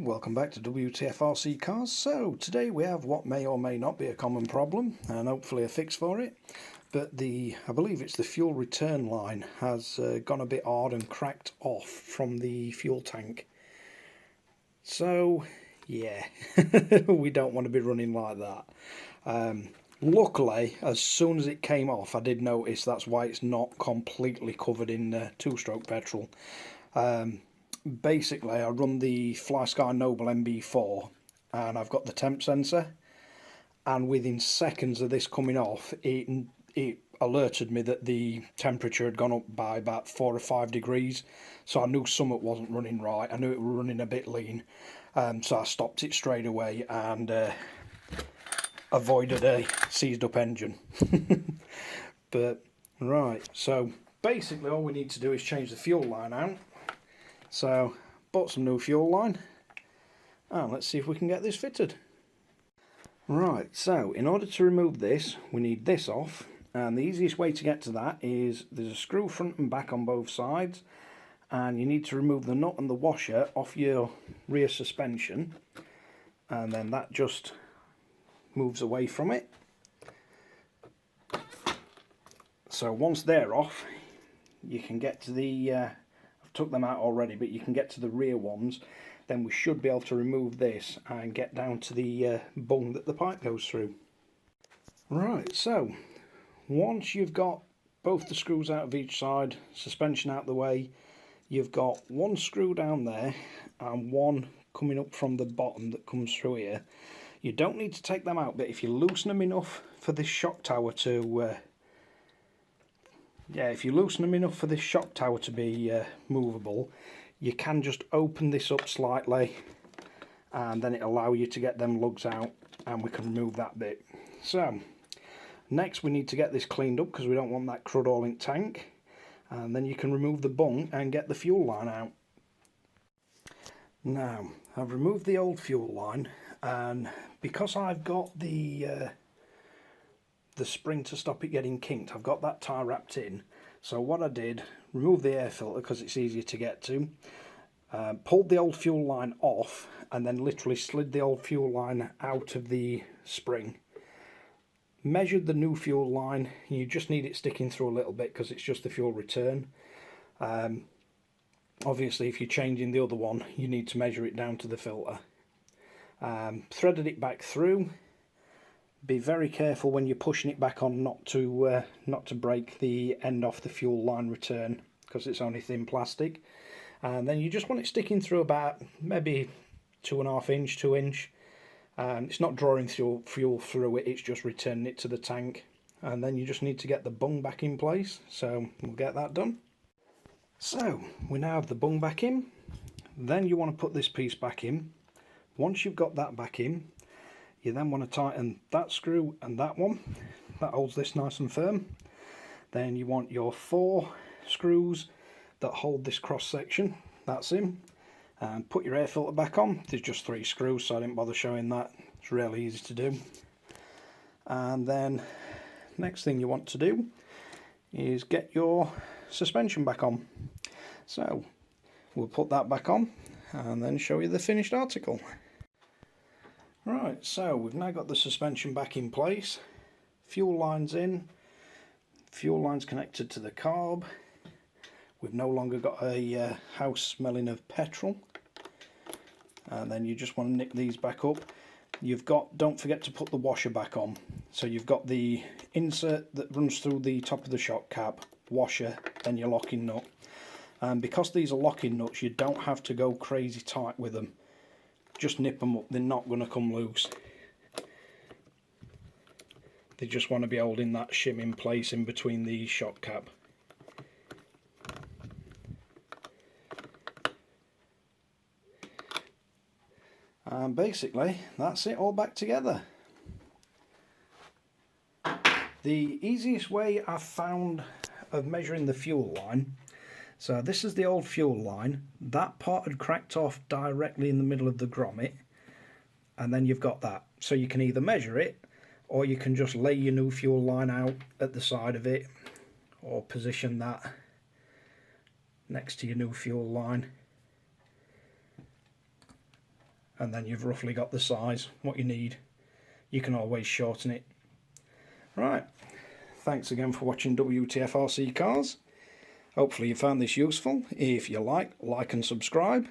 welcome back to WTF Rc Cars. So today we have what may or may not be a common problem and hopefully a fix for it. But I believe it's the fuel return line has gone a bit hard and cracked off from the fuel tank. So yeah, we don't want to be running like that. Luckily, as soon as it came off, I did notice that's why it's not completely covered in two-stroke petrol. Basically, I run the Flysky Noble NB4 and I've got the temp sensor, and within seconds of this coming off, it alerted me that the temperature had gone up by about 4 or 5 degrees, so I knew something wasn't running right. I knew it was running a bit lean, so I stopped it straight away and avoided a seized up engine. But right, so basically all we need to do is change the fuel line out. So bought some new fuel line and let's see if we can get this fitted. Right, so in order to remove this, we need this off, and the easiest way to get to that is there's a screw front and back on both sides, and you need to remove the nut and the washer off your rear suspension, and then that just moves away from it. So once they're off, you can get to the I've took them out already, but you can get to the rear ones. Then we should be able to remove this and get down to the bung that the pipe goes through. Right, so once you've got both the screws out of each side, suspension out the way, you've got one screw down there and one coming up from the bottom that comes through here. You don't need to take them out, but if you loosen them enough for this shock tower to be movable, you can just open this up slightly and then it'll allow you to get them lugs out, and we can remove that bit. So next we need to get this cleaned up because we don't want that crud all in tank, and then you can remove the bung and get the fuel line out. Now I've removed the old fuel line, and because I've got the spring to stop it getting kinked, I've got that tie wrapped in. So what I did, remove the air filter because it's easier to get to, pulled the old fuel line off, and then literally slid the old fuel line out of the spring, measured the new fuel line. You just need it sticking through a little bit because it's just the fuel return. Obviously if you're changing the other one, you need to measure it down to the filter. Threaded it back through. Be very careful when you're pushing it back on not to break the end off the fuel line return because it's only thin plastic. And then you just want it sticking through about maybe 2.5 inch, 2 inch. It's not drawing fuel through it, it's just returning it to the tank. And then you just need to get the bung back in place, so we'll get that done. So we now have the bung back in. Then you want to put this piece back in. Once you've got that back in, you then want to tighten that screw and that one. That holds this nice and firm. Then you want your 4 screws that hold this cross section. That's in. And put your air filter back on. There's just 3 screws, so I didn't bother showing that. It's really easy to do. And then next thing you want to do is get your suspension back on. So we'll put that back on and then show you the finished article. Right, so we've now got the suspension back in place, fuel lines in, fuel lines connected to the carb. We've no longer got a house smelling of petrol, and then you just want to nick these back up. Don't forget to put the washer back on. So you've got the insert that runs through the top of the shock cap, washer, then your locking nut. And because these are locking nuts, you don't have to go crazy tight with them. Just nip them up, they're not going to come loose. They just want to be holding that shim in place in between the shock cap. And basically that's it all back together. The easiest way I've found of measuring the fuel line, so this is the old fuel line. That part had cracked off directly in the middle of the grommet, and then you've got that. So you can either measure it, or you can just lay your new fuel line out at the side of it, or position that next to your new fuel line. and then you've roughly got the size, what you need. You can always shorten it. Right, thanks again for watching WTF Rc Cars. Hopefully you found this useful. If you like and subscribe.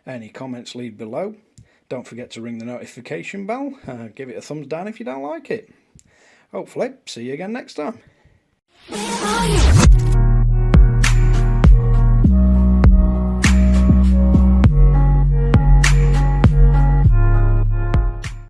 Any comments leave below. Don't forget to ring the notification bell. Give it a thumbs down if you don't like it. Hopefully, see you again next time.